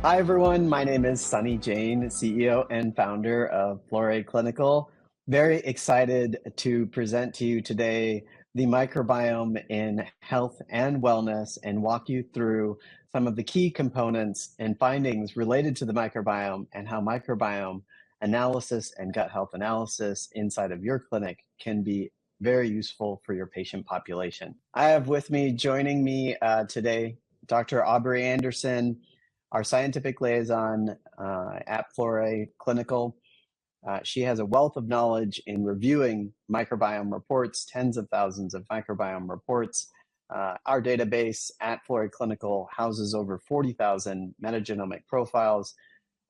Hi, everyone. My name is Sunny Jain, CEO and founder of Flore Clinical. Very excited to present to you today the microbiome in health and wellness and walk you through some of the key components and findings related to the microbiome and how microbiome analysis and gut health analysis inside of your clinic can be very useful for your patient population. I have with me, joining me today, Dr. Aubrey Anderson, our scientific liaison at Flore Clinical. She has a wealth of knowledge in reviewing microbiome reports, tens of thousands of microbiome reports. Our database at Flore Clinical houses over 40,000 metagenomic profiles,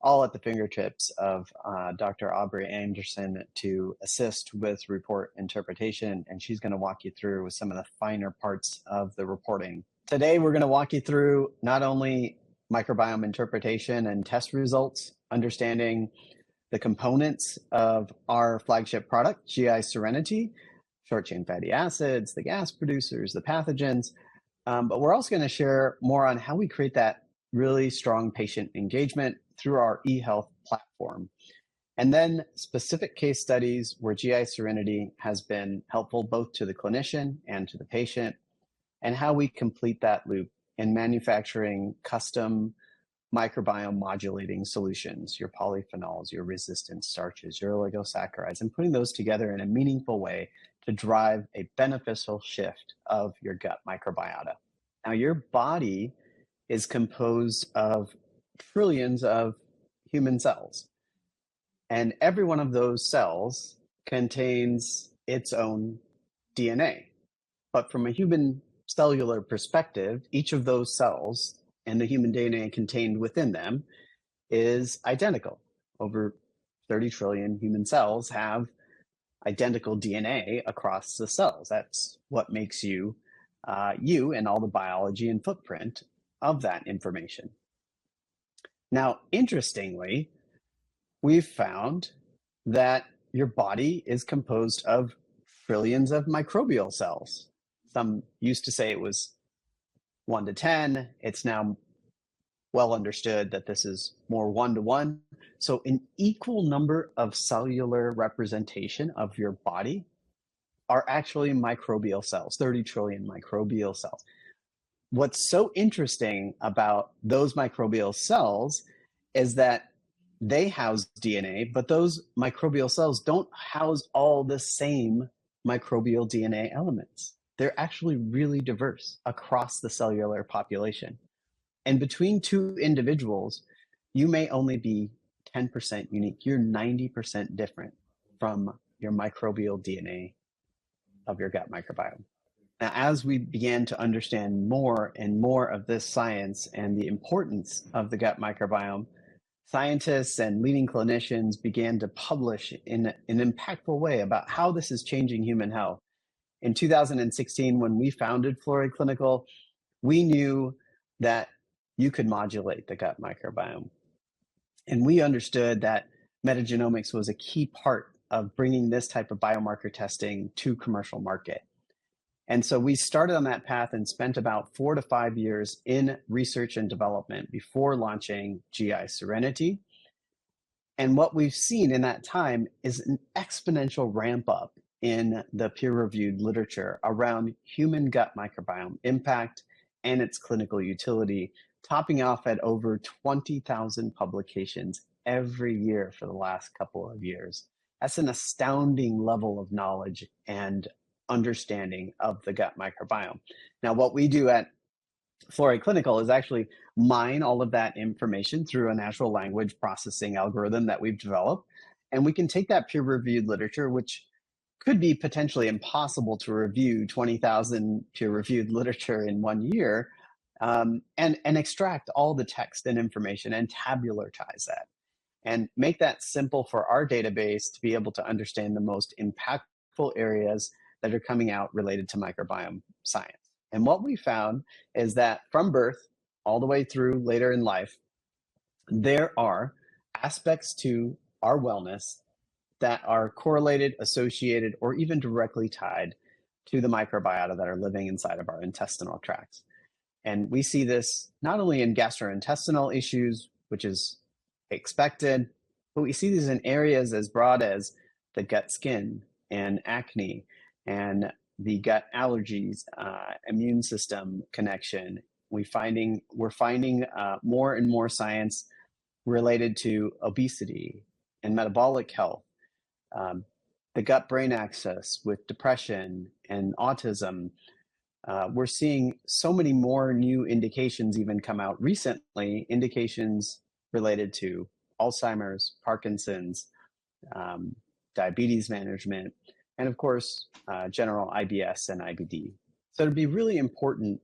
all at the fingertips of Dr. Aubrey Anderson to assist with report interpretation, and she's going to walk you through some of the finer parts of the reporting. Today, we're going to walk you through not only microbiome interpretation and test results, understanding the components of our flagship product, GI Serenity, short-chain fatty acids, the gas producers, the pathogens, but we're also going to share more on how we create that really strong patient engagement through our eHealth platform. And then specific case studies where GI Serenity has been helpful both to the clinician and to the patient, and how we complete that loop in manufacturing custom microbiome modulating solutions, your polyphenols, your resistant starches, your oligosaccharides, and putting those together in a meaningful way to drive a beneficial shift of your gut microbiota. Now, your body is composed of trillions of human cells, and every one of those cells contains its own DNA. But from a human cellular perspective, each of those cells and the human DNA contained within them is identical. Over 30 trillion human cells have identical DNA across the cells. That's what makes you, you, and all the biology and footprint of that information. Now, interestingly, we've found that your body is composed of trillions of microbial cells. Some used to say it was 1 to 10. It's now well understood that this is more 1 to 1. So an equal number of cellular representation of your body are actually microbial cells, 30 trillion microbial cells. What's so interesting about those microbial cells is that they house DNA, but those microbial cells don't house all the same microbial DNA elements. They're actually really diverse across the cellular population. And between two individuals, you may only be 10% unique. You're 90% different from your microbial DNA of your gut microbiome. Now, as we began to understand more and more of this science and the importance of the gut microbiome, scientists and leading clinicians began to publish in an impactful way about how this is changing human health. In 2016, when we founded Flore Clinical, we knew that you could modulate the gut microbiome. And we understood that metagenomics was a key part of bringing this type of biomarker testing to commercial market. And so we started on that path and spent about 4 to 5 years in research and development before launching GI Serenity. And what we've seen in that time is an exponential ramp up in the peer-reviewed literature around human gut microbiome impact and its clinical utility, topping off at over 20,000 publications every year for the last couple of years. That's an astounding level of knowledge and understanding of the gut microbiome. Now, what we do at Flore Clinical is actually mine all of that information through a natural language processing algorithm that we've developed. And we can take that peer-reviewed literature, which could be potentially impossible to review 20,000 peer-reviewed literature in 1 year, and extract all the text and information and tabularize that and make that simple for our database to be able to understand the most impactful areas that are coming out related to microbiome science. And what we found is that from birth all the way through later in life, there are aspects to our wellness that are correlated, associated, or even directly tied to the microbiota that are living inside of our intestinal tracts. And we see this not only in gastrointestinal issues which is expected, but we see these in areas as broad as the gut skin and acne and the gut allergies, immune system connection. We're finding more and more science related to obesity and metabolic health, the gut-brain axis with depression and autism. We're seeing so many more new indications even come out recently, indications related to Alzheimer's, Parkinson's, diabetes management, and of course, general IBS and IBD. So it'd be really important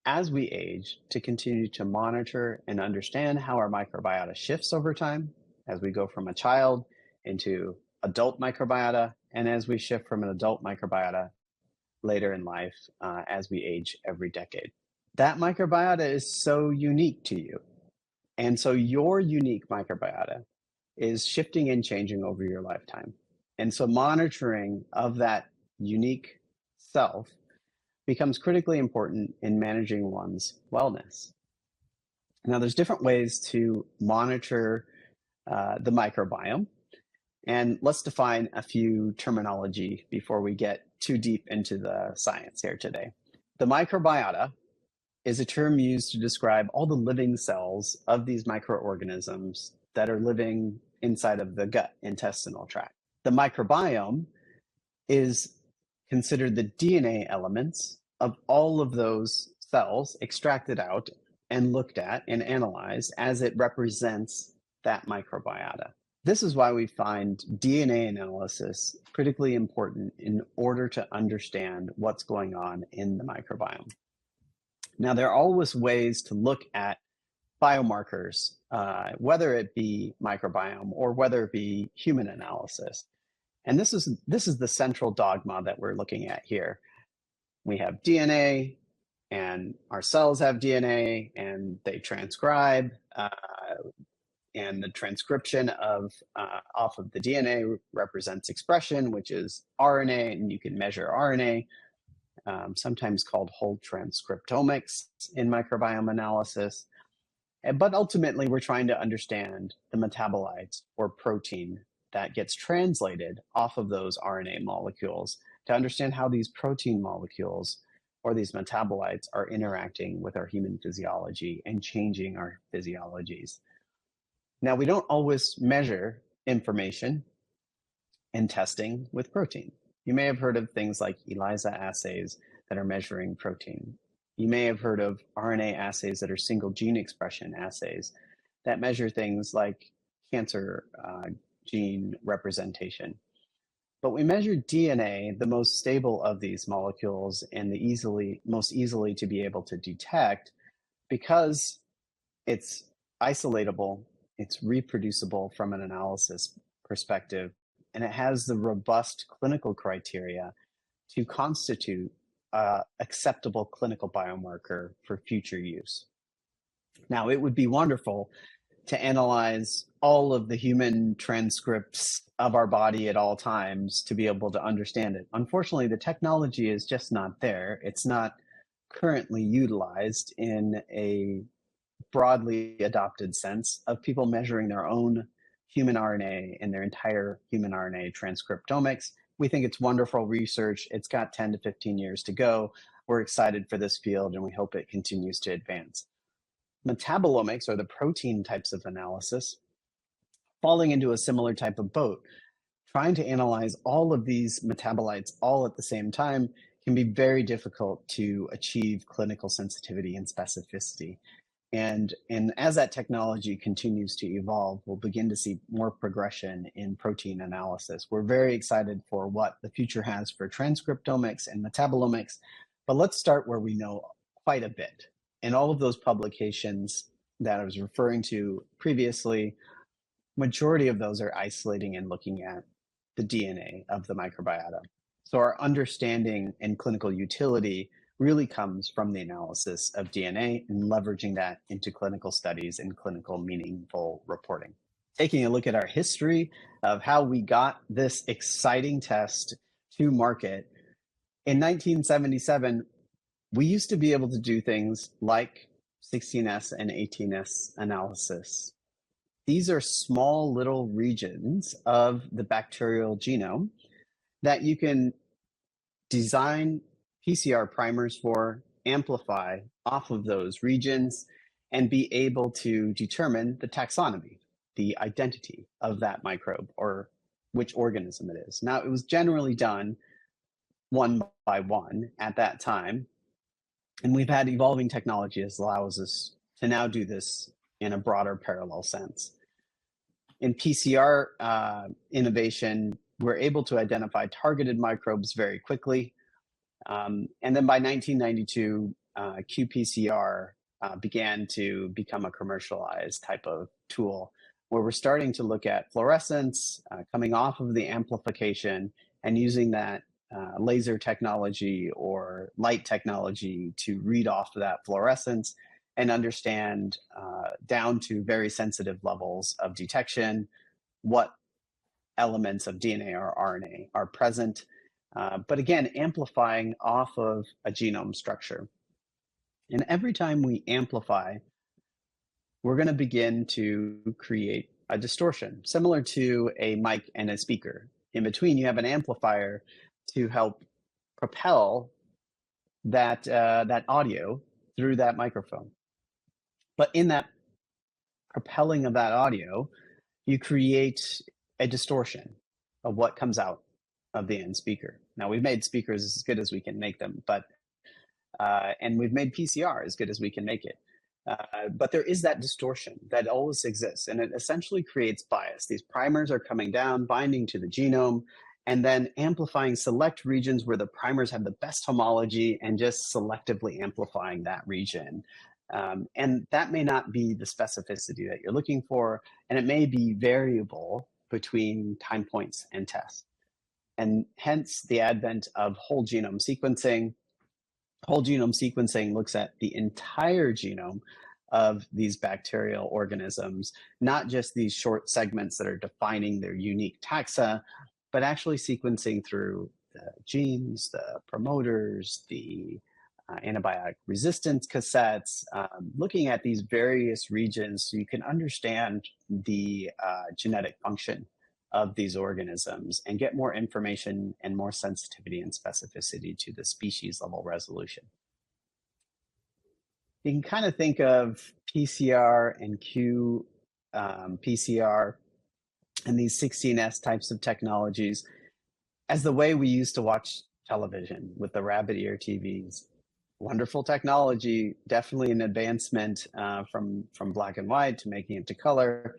as we age to continue to monitor and understand how our microbiota shifts over time as we go from a child into adult microbiota, and as we shift from an adult microbiota later in life as we age every decade. That microbiota is so unique to you. And so your unique microbiota is shifting and changing over your lifetime. And so monitoring of that unique self becomes critically important in managing one's wellness. Now, there's different ways to monitor the microbiome. And let's define a few terminology before we get too deep into the science here today. The microbiota is a term used to describe all the living cells of these microorganisms that are living inside of the gut intestinal tract. The microbiome is considered the DNA elements of all of those cells extracted out and looked at and analyzed as it represents that microbiota. This is why we find DNA analysis critically important in order to understand what's going on in the microbiome. Now, there are always ways to look at biomarkers, whether it be microbiome or whether it be human analysis. And this is the central dogma that we're looking at here. We have DNA, and our cells have DNA, and they transcribe. And the transcription of off of the DNA represents expression, which is RNA, and you can measure RNA, sometimes called whole transcriptomics in microbiome analysis. But ultimately, we're trying to understand the metabolites or protein that gets translated off of those RNA molecules to understand how these protein molecules or these metabolites are interacting with our human physiology and changing our physiologies. Now, we don't always measure information in testing with protein. You may have heard of things like ELISA assays that are measuring protein. You may have heard of RNA assays that are single gene expression assays that measure things like cancer gene representation. But we measure DNA, the most stable of these molecules and the most easily to be able to detect, because it's isolatable, it's reproducible from an analysis perspective, and it has the robust clinical criteria to constitute acceptable clinical biomarker for future use. Now, it would be wonderful to analyze all of the human transcripts of our body at all times to be able to understand it. Unfortunately, the technology is just not there. It's not currently utilized in a broadly adopted sense of people measuring their own human RNA and their entire human RNA transcriptomics. We think it's wonderful research. It's got 10 to 15 years to go. We're excited for this field and we hope it continues to advance. Metabolomics, or the protein types of analysis, falling into a similar type of boat. Trying to analyze all of these metabolites all at the same time can be very difficult to achieve clinical sensitivity and specificity. And as that technology continues to evolve, we'll begin to see more progression in protein analysis. We're very excited for what the future has for transcriptomics and metabolomics, but let's start where we know quite a bit. In all of those publications that I was referring to previously, majority of those are isolating and looking at the DNA of the microbiota. So our understanding and clinical utility really comes from the analysis of DNA and leveraging that into clinical studies and clinical meaningful reporting. Taking a look at our history of how we got this exciting test to market, in 1977, we used to be able to do things like 16S and 18S analysis These are small little regions of the bacterial genome that you can design PCR primers for, amplify off of those regions, and be able to determine the taxonomy, the identity of that microbe or which organism it is. Now, it was generally done one by one at that time, and we've had evolving technology that allows us to now do this in a broader parallel sense. In PCR innovation, we're able to identify targeted microbes very quickly. And then by 1992, qPCR began to become a commercialized type of tool where we're starting to look at fluorescence coming off of the amplification and using that laser technology or light technology to read off of that fluorescence and understand down to very sensitive levels of detection what elements of DNA or RNA are present. But again, amplifying off of a genome structure. And every time we amplify, we're going to begin to create a distortion, similar to a mic and a speaker. In between, you have an amplifier to help propel that, that audio through that microphone. But in that propelling of that audio, you create a distortion of what comes out of the end speaker. Now, we've made speakers as good as we can make them, but and we've made PCR as good as we can make it. But there is that distortion that always exists, and it essentially creates bias. These primers are coming down, binding to the genome, and then amplifying select regions where the primers have the best homology and just selectively amplifying that region. And that may not be the specificity that you're looking for, and it may be variable between time points and tests. And hence the advent of whole genome sequencing. Whole genome sequencing looks at the entire genome of these bacterial organisms, not just these short segments that are defining their unique taxa, but actually sequencing through the genes, the promoters, the antibiotic resistance cassettes, looking at these various regions so you can understand the genetic function of these organisms and get more information and more sensitivity and specificity to the species level resolution. You can kind of think of PCR and qPCR and these 16S types of technologies as the way we used to watch television with the rabbit ear TVs. Wonderful technology, definitely an advancement from black and white to making it to color.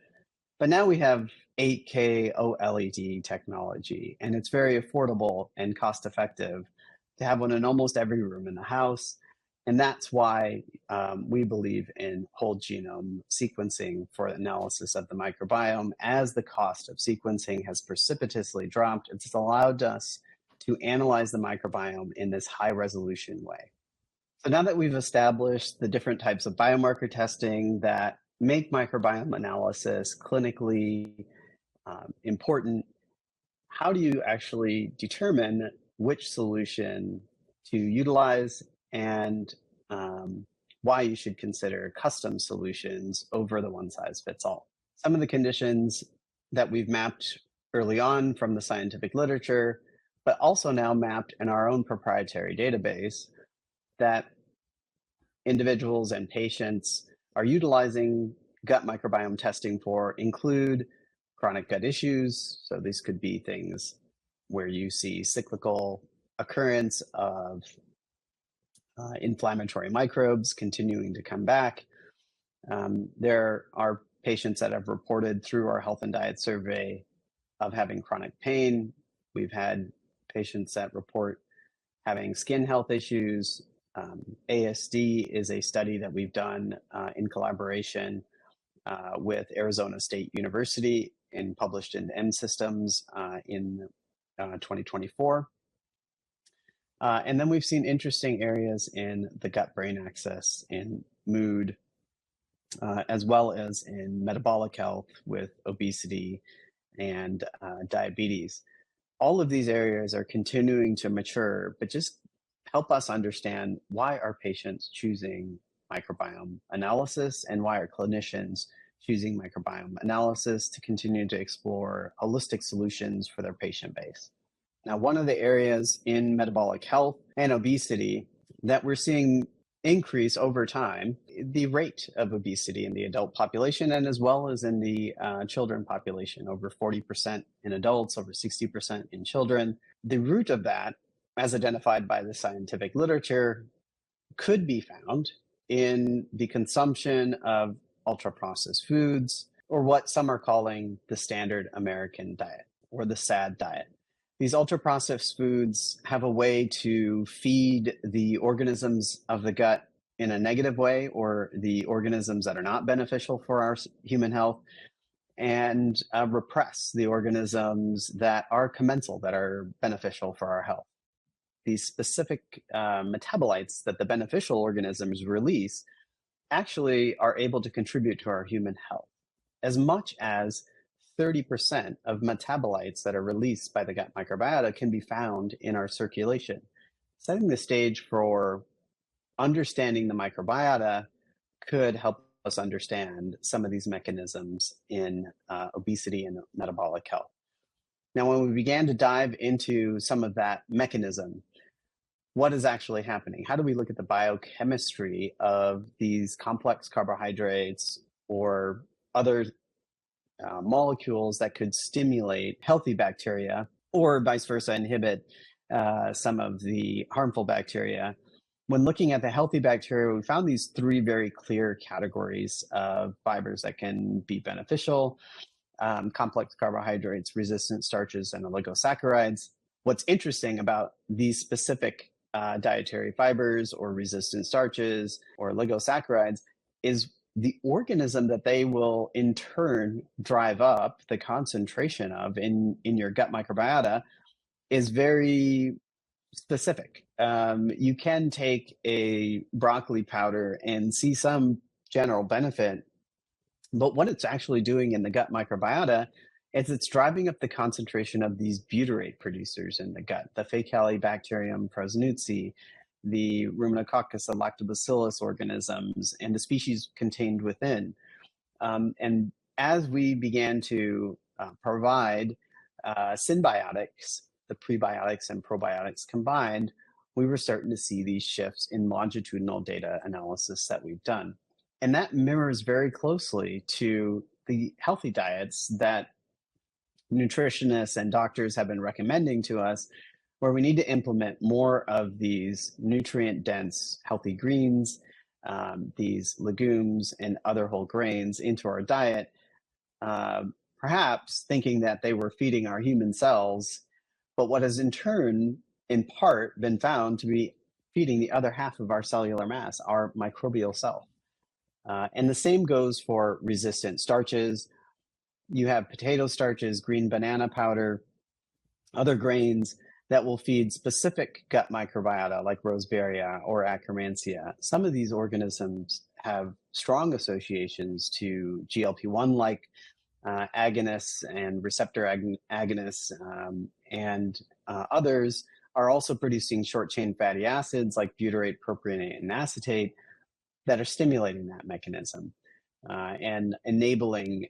But now we have 8K OLED technology, and it's very affordable and cost effective to have one in almost every room in the house. And that's why we believe in whole genome sequencing for analysis of the microbiome. As the cost of sequencing has precipitously dropped, it's allowed us to analyze the microbiome in this high resolution way. So now that we've established the different types of biomarker testing that make microbiome analysis clinically important, how do you actually determine which solution to utilize and why you should consider custom solutions over the one size fits all? Some of the conditions that we've mapped early on from the scientific literature, but also now mapped in our own proprietary database that individuals and patients are utilizing gut microbiome testing for include chronic gut issues. So these could be things where you see cyclical occurrence of inflammatory microbes continuing to come back. There are patients that have reported through our health and diet survey of having chronic pain. We've had patients that report having skin health issues. ASD is a study that we've done in collaboration with Arizona State University and published in M Systems in 2024. And then we've seen interesting areas in the gut-brain axis, in mood, as well as in metabolic health with obesity and diabetes. All of these areas are continuing to mature, but just help us understand why are patients choosing microbiome analysis and why are clinicians choosing microbiome analysis to continue to explore holistic solutions for their patient base. Now, one of the areas in metabolic health and obesity that we're seeing increase over time, the rate of obesity in the adult population and as well as in the children population, over 40% in adults, over 60% in children. The root of that, as identified by the scientific literature, could be found in the consumption of ultra-processed foods, or what some are calling the standard American diet or the SAD diet. These ultra-processed foods have a way to feed the organisms of the gut in a negative way, or the organisms that are not beneficial for our human health, and repress the organisms that are commensal, that are beneficial for our health. These specific metabolites that the beneficial organisms release actually are able to contribute to our human health. As much as 30% of metabolites that are released by the gut microbiota can be found in our circulation, setting the stage for understanding the microbiota could help us understand some of these mechanisms in obesity and metabolic health. Now, when we began to dive into some of that mechanism, what is actually happening? How do we look at the biochemistry of these complex carbohydrates or other molecules that could stimulate healthy bacteria, or vice versa, inhibit some of the harmful bacteria? When looking at the healthy bacteria, we found these three very clear categories of fibers that can be beneficial: complex carbohydrates, resistant starches, and oligosaccharides. What's interesting about these specific dietary fibers or resistant starches or oligosaccharides is the organism that they will in turn drive up the concentration of in your gut microbiota is very specific. You can take a broccoli powder and see some general benefit, but what it's actually doing in the gut microbiota is it's driving up the concentration of these butyrate producers in the gut, the Faecalibacterium prausnitzii, the Ruminococcus and Lactobacillus organisms, and the species contained within. And as we began to provide symbiotics, the prebiotics and probiotics combined, we were starting to see these shifts in longitudinal data analysis that we've done. And that mirrors very closely to the healthy diets that nutritionists and doctors have been recommending to us, where we need to implement more of these nutrient-dense healthy greens, these legumes and other whole grains into our diet, perhaps thinking that they were feeding our human cells, but what has in turn, in part, been found to be feeding the other half of our cellular mass, our microbial self. And the same goes for resistant starches. You have potato starches, green banana powder, other grains that will feed specific gut microbiota like Rosebaria or Akkermansia. Some of these organisms have strong associations to GLP-1 like agonists and receptor agonists, and others are also producing short-chain fatty acids like butyrate, propionate, and acetate that are stimulating that mechanism and enabling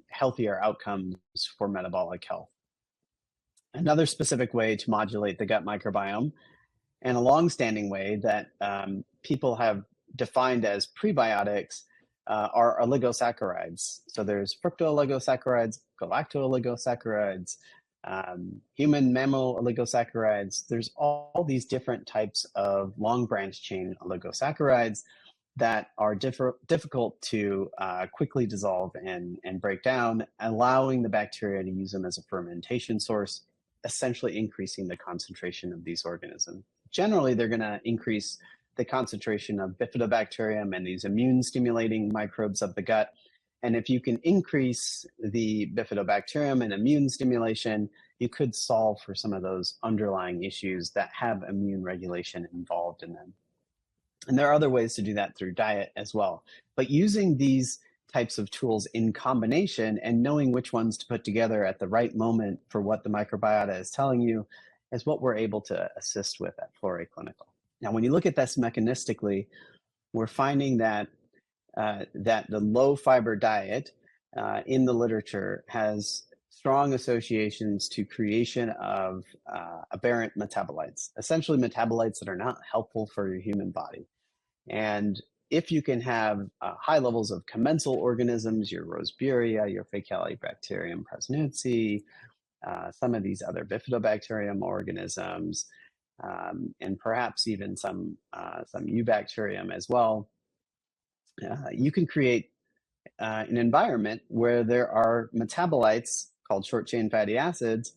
healthier outcomes for metabolic health. Another specific way to modulate the gut microbiome, and a long-standing way that people have defined as prebiotics, are oligosaccharides. So there's fructooligosaccharides, galactooligosaccharides, human mammal oligosaccharides. There's all these different types of long branch chain oligosaccharides that are difficult to quickly dissolve and break down, allowing the bacteria to use them as a fermentation source, essentially increasing the concentration of these organisms. Generally, they're going to increase the concentration of bifidobacterium and these immune stimulating microbes of the gut. And if you can increase the bifidobacterium and immune stimulation, you could solve for some of those underlying issues that have immune regulation involved in them. And there are other ways to do that through diet as well. But using these types of tools in combination and knowing which ones to put together at the right moment for what the microbiota is telling you is what we're able to assist with at Florey Clinical. Now, when you look at this mechanistically, we're finding that that the low fiber diet in the literature has strong associations to creation of aberrant metabolites, essentially metabolites that are not helpful for your human body. And if you can have high levels of commensal organisms, your Roseburia, your Faecalibacterium prausnitzii, some of these other bifidobacterium organisms, and perhaps even some eubacterium as well, you can create an environment where there are metabolites called short-chain fatty acids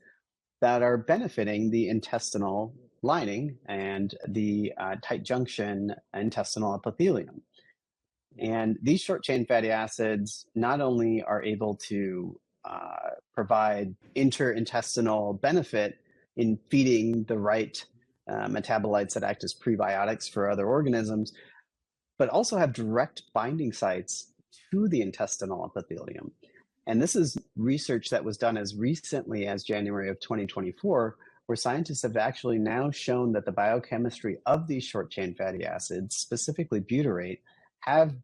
that are benefiting the intestinal lining and the tight junction intestinal epithelium. And these short-chain fatty acids not only are able to provide interintestinal benefit in feeding the right metabolites that act as prebiotics for other organisms, but also have direct binding sites to the intestinal epithelium. And this is research that was done as recently as January of 2024, where scientists have actually now shown that the biochemistry of these short-chain fatty acids, specifically butyrate, have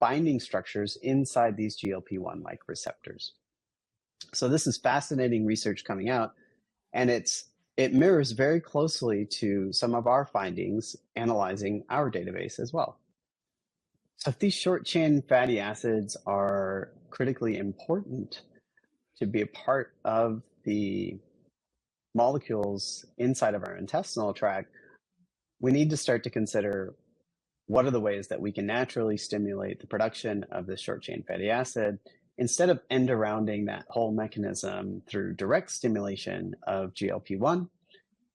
binding structures inside these GLP-1-like receptors. So this is fascinating research coming out, and it mirrors very closely to some of our findings analyzing our database as well. So if these short-chain fatty acids are critically important to be a part of the molecules inside of our intestinal tract, we need to start to consider what are the ways that we can naturally stimulate the production of this short-chain fatty acid instead of end-arounding that whole mechanism through direct stimulation of GLP-1.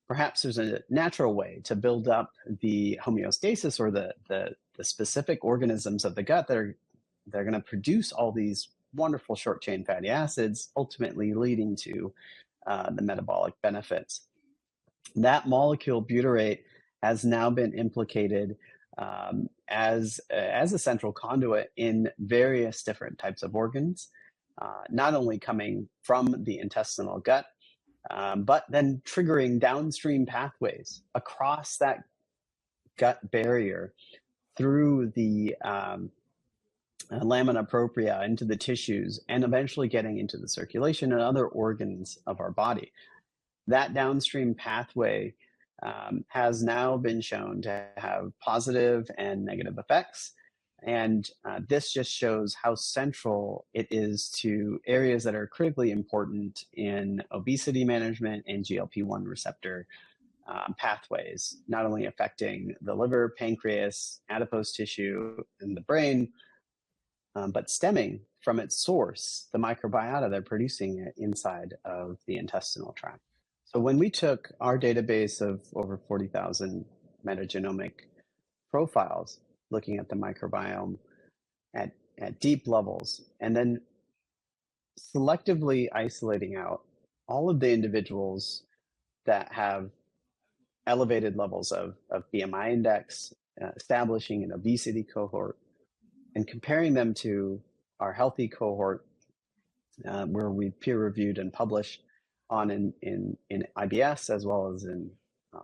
Perhaps there's a natural way to build up the homeostasis or the specific organisms of the gut that are going to produce all these wonderful short-chain fatty acids, ultimately leading to the metabolic benefits. That molecule butyrate has now been implicated as a central conduit in various different types of organs, not only coming from the intestinal gut, but then triggering downstream pathways across that gut barrier through the lamina propria into the tissues and eventually getting into the circulation and other organs of our body. That downstream pathway has now been shown to have positive and negative effects. And this just shows how central it is to areas that are critically important in obesity management and GLP-1 receptor pathways, not only affecting the liver, pancreas, adipose tissue, and the brain, but stemming from its source, the microbiota that are producing it inside of the intestinal tract. So when we took our database of over 40,000 metagenomic profiles, looking at the microbiome at deep levels, and then selectively isolating out all of the individuals that have elevated levels of BMI index, establishing an obesity cohort, and comparing them to our healthy cohort, where we peer-reviewed and published on in IBS as well as in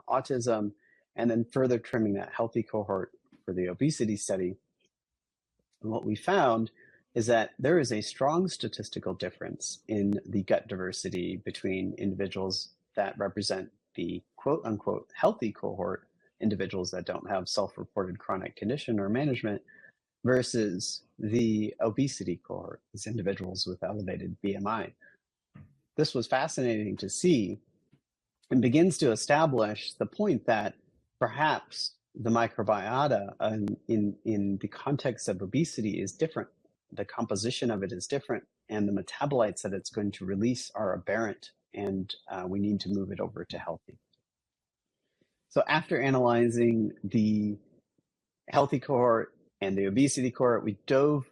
autism, and then further trimming that healthy cohort for the obesity study. And what we found is that there is a strong statistical difference in the gut diversity between individuals that represent the quote-unquote healthy cohort, individuals that don't have self-reported chronic condition or management, versus the obesity cohort, these individuals with elevated BMI. This was fascinating to see and begins to establish the point that perhaps the microbiota in the context of obesity is different. The composition of it is different, and the metabolites that it's going to release are aberrant, and we need to move it over to healthy. So after analyzing the healthy cohort and the obesity cohort, we dove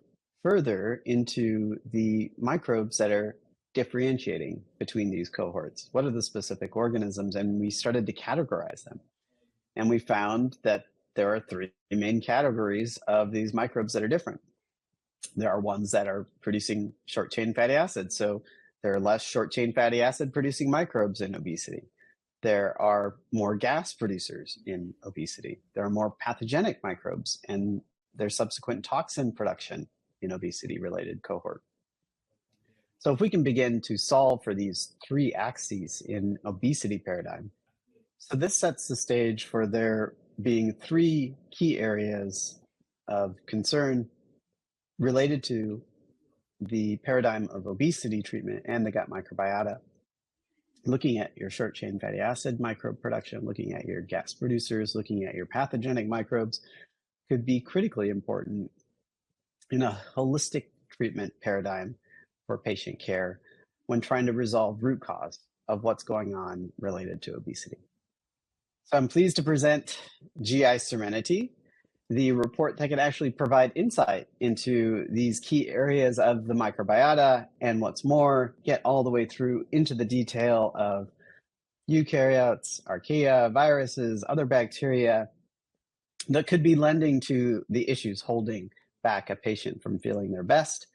further into the microbes that are differentiating between these cohorts. What are the specific organisms? And we started to categorize them. And we found that there are three main categories of these microbes that are different. There are ones that are producing short-chain fatty acids. So there are less short-chain fatty acid producing microbes in obesity. There are more gas producers in obesity. There are more pathogenic microbes, and their subsequent toxin production in obesity-related cohort. So if we can begin to solve for these three axes in obesity paradigm, so this sets the stage for there being three key areas of concern related to the paradigm of obesity treatment and the gut microbiota. Looking at your short chain fatty acid microbe production, looking at your gas producers, looking at your pathogenic microbes could be critically important in a holistic treatment paradigm for patient care when trying to resolve root cause of what's going on related to obesity. So I'm pleased to present GI Serenity, the report that can actually provide insight into these key areas of the microbiota, and what's more, get all the way through into the detail of eukaryotes, archaea, viruses, other bacteria that could be lending to the issues holding back a patient from feeling their best.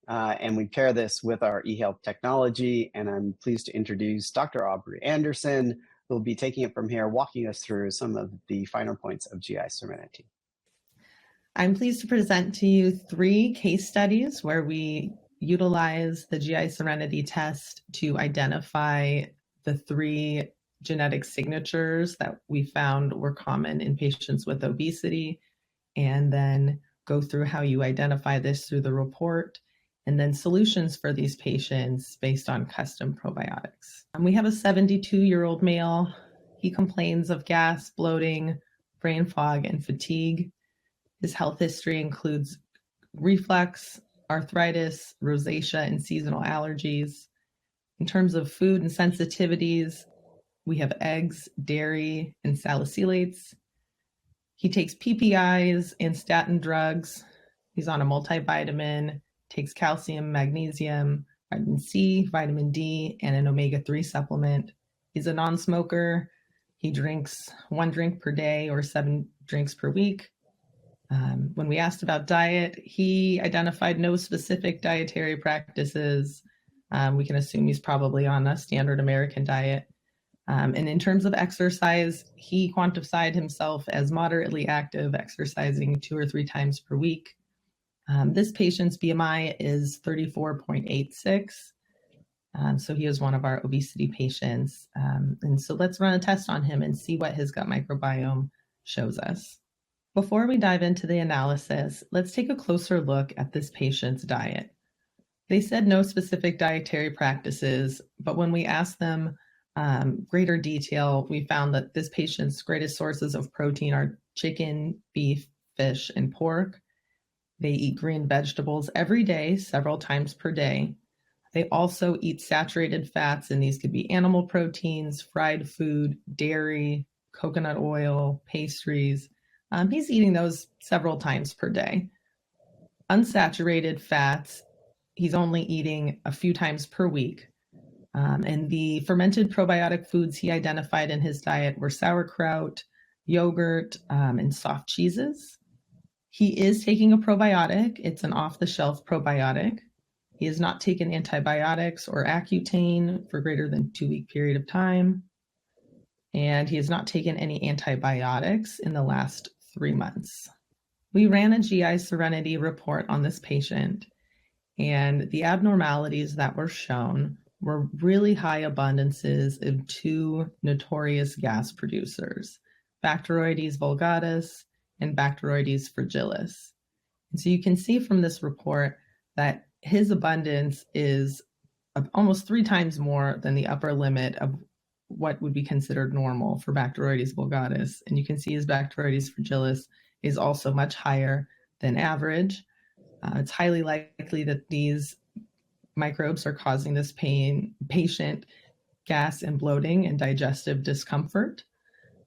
And we pair this with our eHealth technology, and I'm pleased to introduce Dr. Aubrey Anderson, who will be taking it from here, walking us through some of the finer points of GI Serenity. I'm pleased to present to you 3 case studies where we utilize the GI Serenity test to identify the 3 genetic signatures that we found were common in patients with obesity, and then go through how you identify this through the report, and then solutions for these patients based on custom probiotics. We have a 72-year-old male. He complains of gas, bloating, brain fog, and fatigue. His health history includes reflux, arthritis, rosacea, and seasonal allergies. In terms of food and sensitivities, we have eggs, dairy, and salicylates. He takes PPIs and statin drugs. He's on a multivitamin, takes calcium, magnesium, vitamin C, vitamin D, and an omega-3 supplement. He's a non-smoker. He drinks 1 drink per day or 7 drinks per week. When we asked about diet, he identified no specific dietary practices. We can assume he's probably on a standard American diet. And in terms of exercise, he quantified himself as moderately active, exercising 2 or 3 times per week. This patient's BMI is 34.86. So he is one of our obesity patients. And so let's run a test on him and see what his gut microbiome shows us. Before we dive into the analysis, let's take a closer look at this patient's diet. They said no specific dietary practices, but when we asked them greater detail, we found that this patient's greatest sources of protein are chicken, beef, fish, and pork. They eat green vegetables every day, several times per day. They also eat saturated fats, and these could be animal proteins, fried food, dairy, coconut oil, pastries. He's eating those several times per day. Unsaturated fats, he's only eating a few times per week. And the fermented probiotic foods he identified in his diet were sauerkraut, yogurt, and soft cheeses. He is taking a probiotic. It's an off-the-shelf probiotic. He has not taken antibiotics or Accutane for greater than 2-week period of time. And he has not taken any antibiotics in the last 3 months. We ran a GI Serenity report on this patient, and the abnormalities that were shown were really high abundances of 2 notorious gas producers, Bacteroides vulgaris and Bacteroides fragilis. And so you can see from this report that his abundance is almost 3 times more than the upper limit of what would be considered normal for Bacteroides vulgaris. And you can see his Bacteroides fragilis is also much higher than average. It's highly likely that these microbes are causing this patient gas and bloating and digestive discomfort.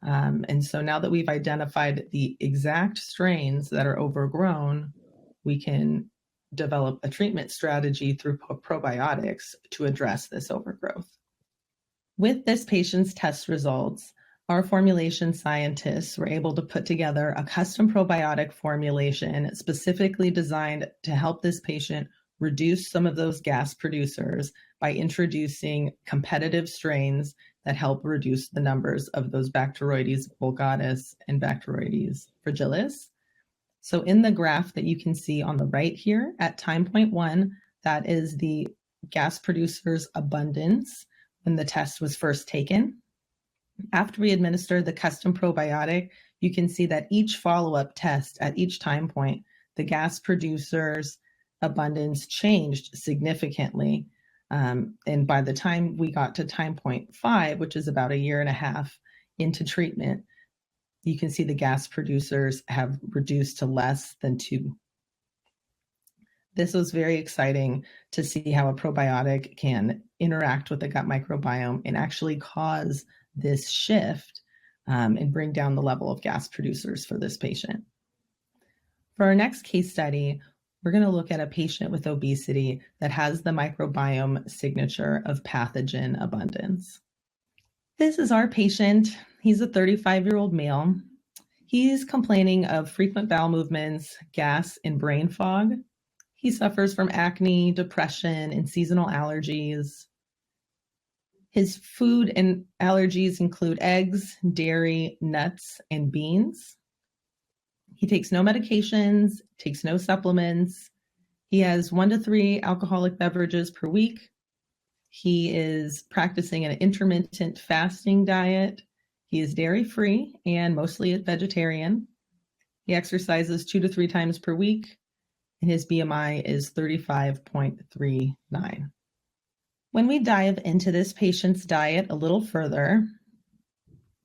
And so now that we've identified the exact strains that are overgrown, we can develop a treatment strategy through probiotics to address this overgrowth. With this patient's test results, our formulation scientists were able to put together a custom probiotic formulation specifically designed to help this patient reduce some of those gas producers by introducing competitive strains that help reduce the numbers of those Bacteroides vulgaris and Bacteroides fragilis. So in the graph that you can see on the right here at time point 1, that is the gas producer's abundance when the test was first taken. After we administer the custom probiotic, you can see that each follow-up test at each time point, the gas producer's abundance changed significantly. And by the time we got to time point 5, which is about a year and a half into treatment, you can see the gas producers have reduced to less than 2. This was very exciting to see how a probiotic can interact with the gut microbiome and actually cause this shift and bring down the level of gas producers for this patient. For our next case study, we're going to look at a patient with obesity that has the microbiome signature of pathogen abundance. This is our patient. He's a 35-year-old male. He's complaining of frequent bowel movements, gas, and brain fog. He suffers from acne, depression, and seasonal allergies. His food and allergies include eggs, dairy, nuts, and beans. He takes no medications, takes no supplements. He has 1 to 3 alcoholic beverages per week. He is practicing an intermittent fasting diet. He is dairy-free and mostly a vegetarian. He exercises 2 to 3 times per week, and his BMI is 35.39. When we dive into this patient's diet a little further,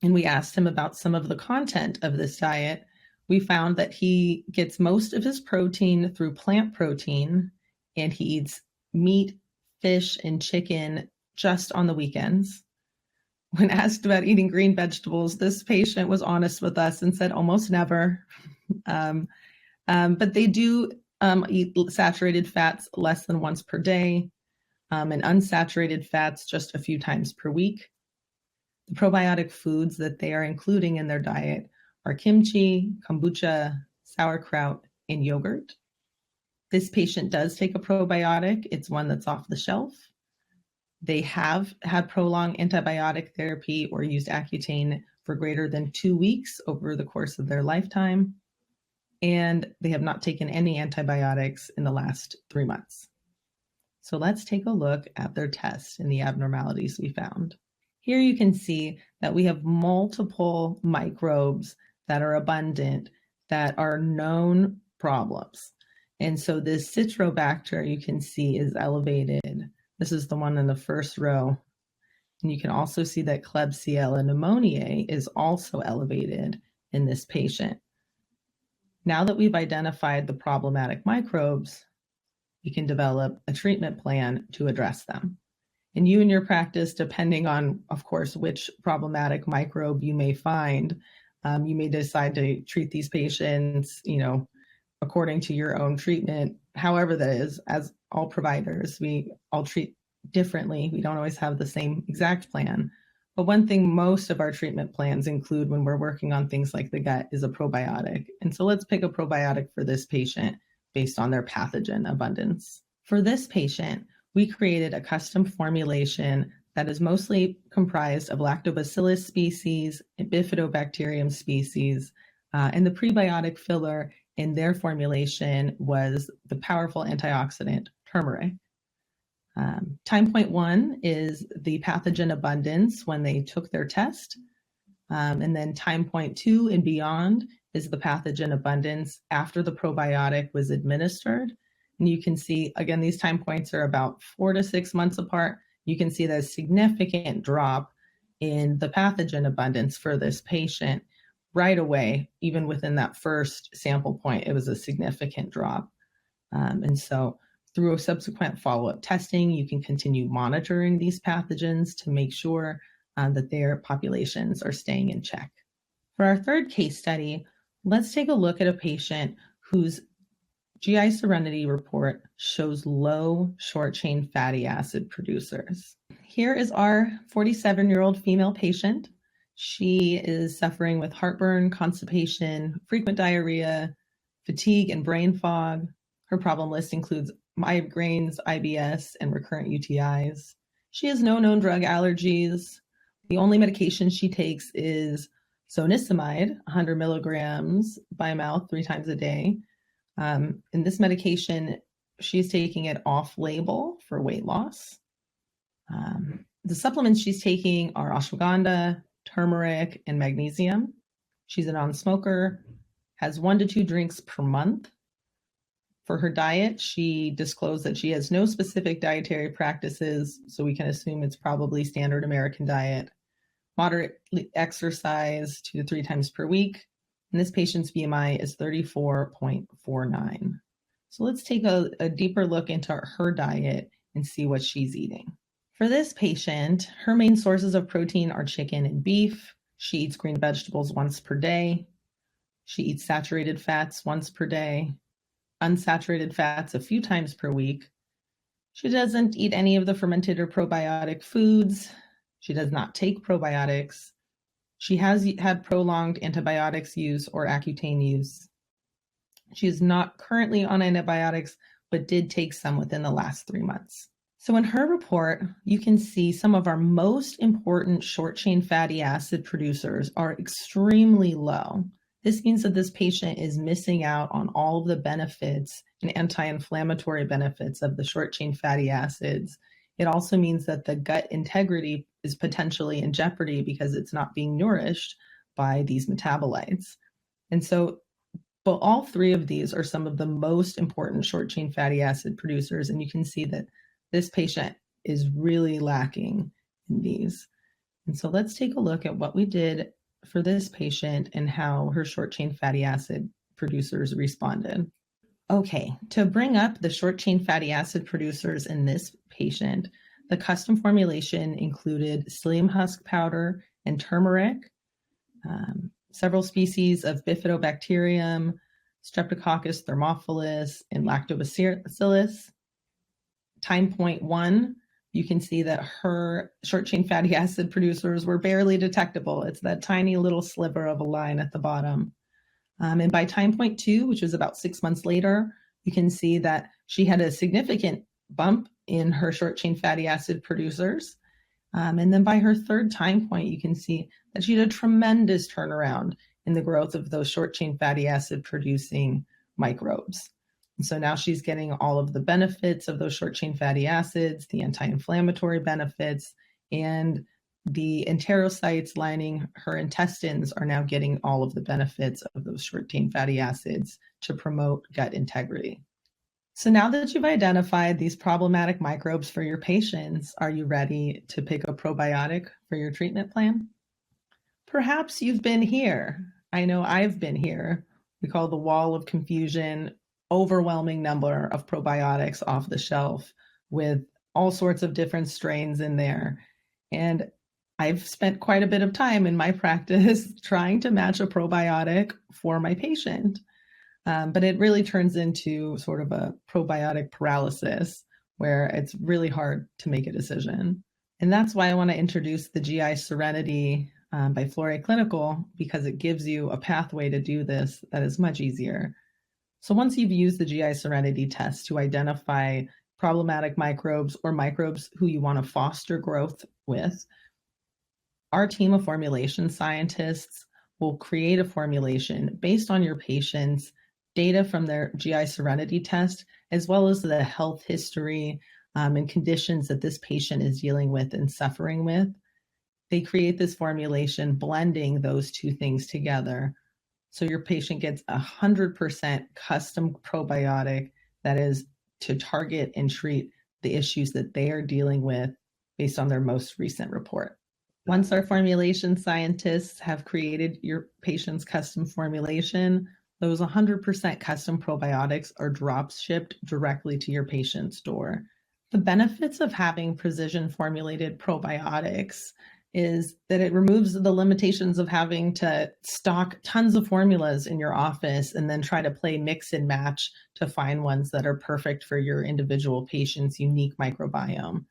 and we asked him about some of the content of this diet, we found that he gets most of his protein through plant protein, and he eats meat, fish, and chicken just on the weekends. When asked about eating green vegetables, this patient was honest with us and said almost never. But they do eat saturated fats less than once per day, and unsaturated fats just a few times per week. The probiotic foods that they are including in their diet are kimchi, kombucha, sauerkraut, and yogurt. This patient does take a probiotic. It's one that's off the shelf. They have had prolonged antibiotic therapy or used Accutane for greater than 2 weeks over the course of their lifetime, and they have not taken any antibiotics in the last 3 months. So let's take a look at their test and the abnormalities we found. Here you can see that we have multiple microbes that are abundant that are known problems. And so this Citrobacter you can see is elevated. This is the one in the first row. And you can also see that Klebsiella pneumoniae is also elevated in this patient. Now that we've identified the problematic microbes, we can develop a treatment plan to address them. And you in your practice, depending on, of course, which problematic microbe you may find, you may decide to treat these patients, according to your own treatment. However that is, as all providers, we all treat differently. We don't always have the same exact plan. But one thing most of our treatment plans include when we're working on things like the gut is a probiotic. And so let's pick a probiotic for this patient based on their pathogen abundance. For this patient, we created a custom formulation that is mostly comprised of lactobacillus species and bifidobacterium species, and the prebiotic filler in their formulation was the powerful antioxidant turmeric. Time point 1 is the pathogen abundance when they took their test, and then time point 2 and beyond is the pathogen abundance after the probiotic was administered. And you can see, again, these time points are about 4 to 6 months apart. You can see the significant drop in the pathogen abundance for this patient right away. Even within that first sample point, it was a significant drop. And so through a subsequent follow-up testing, you can continue monitoring these pathogens to make sure that their populations are staying in check. For our third case study, let's take a look at a patient whose GI Serenity report shows low short-chain fatty acid producers. Here is our 47-year-old female patient. She is suffering with heartburn, constipation, frequent diarrhea, fatigue, and brain fog. Her problem list includes migraines, IBS, and recurrent UTIs. She has no known drug allergies. The only medication she takes is zonisamide, 100 milligrams by mouth 3 times a day. In this medication, she's taking it off-label for weight loss. The supplements she's taking are ashwagandha, turmeric, and magnesium. She's a non-smoker, has 1 to 2 drinks per month. For her diet, she disclosed that she has no specific dietary practices, so we can assume it's probably standard American diet. Moderate exercise 2 to 3 times per week. And this patient's BMI is 34.49. So let's take a deeper look into her diet and see what she's eating. For this patient, her main sources of protein are chicken and beef. She eats green vegetables once per day. She eats saturated fats once per day, unsaturated fats a few times per week. She doesn't eat any of the fermented or probiotic foods. She does not take probiotics. She has had prolonged antibiotics use or Accutane use. She is not currently on antibiotics, but did take some within the last 3 months. So in her report, you can see some of our most important short-chain fatty acid producers are extremely low. This means that this patient is missing out on all of the benefits and anti-inflammatory benefits of the short-chain fatty acids. It also means that the gut integrity is potentially in jeopardy because it's not being nourished by these metabolites. And so, but all 3 of these are some of the most important short-chain fatty acid producers, and you can see that this patient is really lacking in these. And so let's take a look at what we did for this patient and how her short-chain fatty acid producers responded. Okay, to bring up the short-chain fatty acid producers in this patient, the custom formulation included psyllium husk powder and turmeric, several species of bifidobacterium, Streptococcus thermophilus, and lactobacillus. Time point 1, you can see that her short-chain fatty acid producers were barely detectable. It's that tiny little sliver of a line at the bottom. And by time point 2, which was about 6 months later, you can see that she had a significant bump in her short-chain fatty acid producers. And then by her 3rd time point, you can see that she had a tremendous turnaround in the growth of those short-chain fatty acid producing microbes. And so now she's getting all of the benefits of those short-chain fatty acids, the anti-inflammatory benefits, and the enterocytes lining her intestines are now getting all of the benefits of those short-chain fatty acids to promote gut integrity. So now that you've identified these problematic microbes for your patients, are you ready to pick a probiotic for your treatment plan? Perhaps you've been here. I know I've been here. We call the wall of confusion, overwhelming number of probiotics off the shelf with all sorts of different strains in there. And I've spent quite a bit of time in my practice trying to match a probiotic for my patient. But it really turns into sort of a probiotic paralysis where it's really hard to make a decision. And that's why I want to introduce the GI Serenity by Flore Clinical, because it gives you a pathway to do this that is much easier. So once you've used the GI Serenity test to identify problematic microbes or microbes who you want to foster growth with, our team of formulation scientists will create a formulation based on your patient's data from their GI Serenity test, as well as the health history and conditions that this patient is dealing with and suffering with. They create this formulation blending those 2 things together. So your patient gets 100% custom probiotic that is to target and treat the issues that they are dealing with based on their most recent report. Once our formulation scientists have created your patient's custom formulation, those 100% custom probiotics are drop shipped directly to your patient's door. The benefits of having precision formulated probiotics is that it removes the limitations of having to stock tons of formulas in your office and then try to play mix and match to find ones that are perfect for your individual patient's unique microbiome.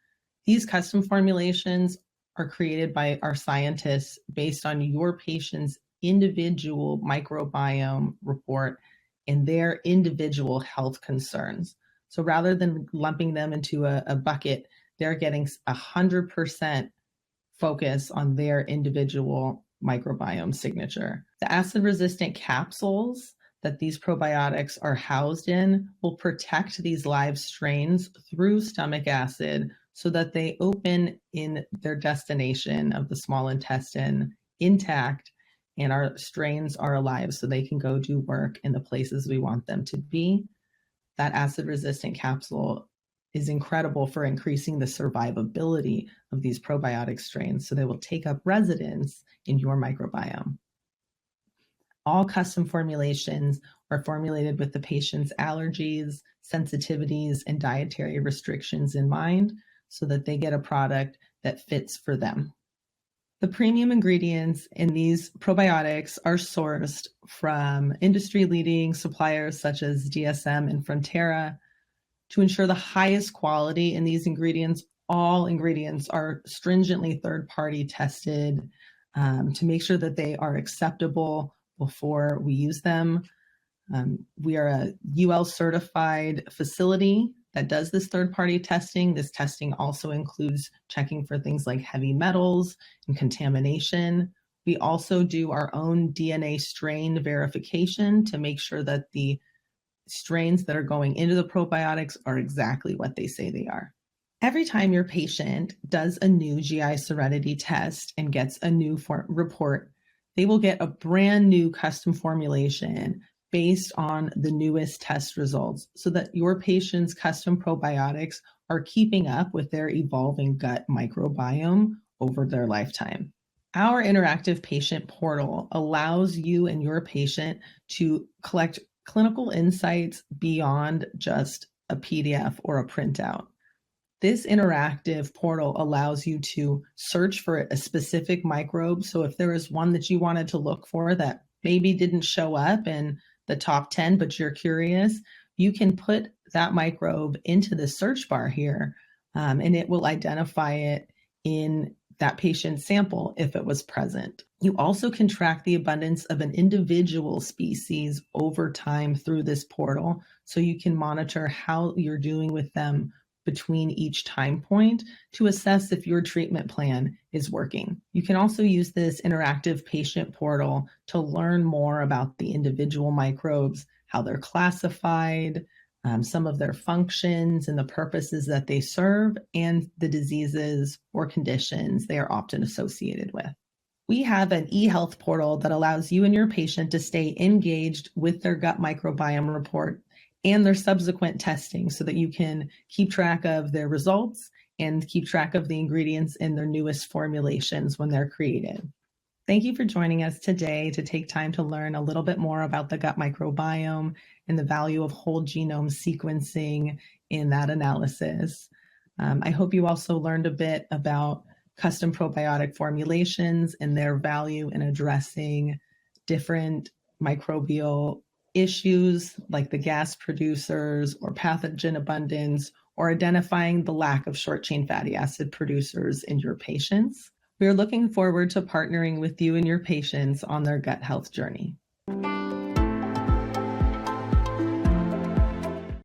These custom formulations are created by our scientists based on your patient's individual microbiome report and their individual health concerns. So rather than lumping them into a bucket, they're getting 100% focus on their individual microbiome signature. The acid-resistant capsules that these probiotics are housed in will protect these live strains through stomach acid so that they open in their destination of the small intestine intact, and our strains are alive so they can go do work in the places we want them to be. That acid-resistant capsule is incredible for increasing the survivability of these probiotic strains so they will take up residence in your microbiome. All custom formulations are formulated with the patient's allergies, sensitivities, and dietary restrictions in mind so that they get a product that fits for them. The premium ingredients in these probiotics are sourced from industry-leading suppliers such as DSM and Frontera. To ensure the highest quality in these ingredients, all ingredients are stringently third-party tested to make sure that they are acceptable before we use them. We are a UL certified facility that does this third-party testing. This testing also includes checking for things like heavy metals and contamination. We also do our own DNA strain verification to make sure that the strains that are going into the probiotics are exactly what they say they are. Every time your patient does a new GI Serenity test and gets a new report, they will get a brand new custom formulation based on the newest test results so that your patient's custom probiotics are keeping up with their evolving gut microbiome over their lifetime. Our interactive patient portal allows you and your patient to collect clinical insights beyond just a PDF or a printout. This interactive portal allows you to search for a specific microbe. So if there is one that you wanted to look for that maybe didn't show up in the top 10, but you're curious, you can put that microbe into the search bar here, and it will identify it in that patient's sample if it was present. You also can track the abundance of an individual species over time through this portal, so you can monitor how you're doing with them between each time point to assess if your treatment plan is working. You can also use this interactive patient portal to learn more about the individual microbes, how they're classified, some of their functions and the purposes that they serve, and the diseases or conditions they are often associated with. We have an eHealth portal that allows you and your patient to stay engaged with their gut microbiome report and their subsequent testing so that you can keep track of their results and keep track of the ingredients in their newest formulations when they're created. Thank you for joining us today to take time to learn a little bit more about the gut microbiome and the value of whole genome sequencing in that analysis. I hope you also learned a bit about custom probiotic formulations and their value in addressing different microbial issues like the gas producers or pathogen abundance, or identifying the lack of short-chain fatty acid producers in your patients. We are looking forward to partnering with you and your patients on their gut health journey.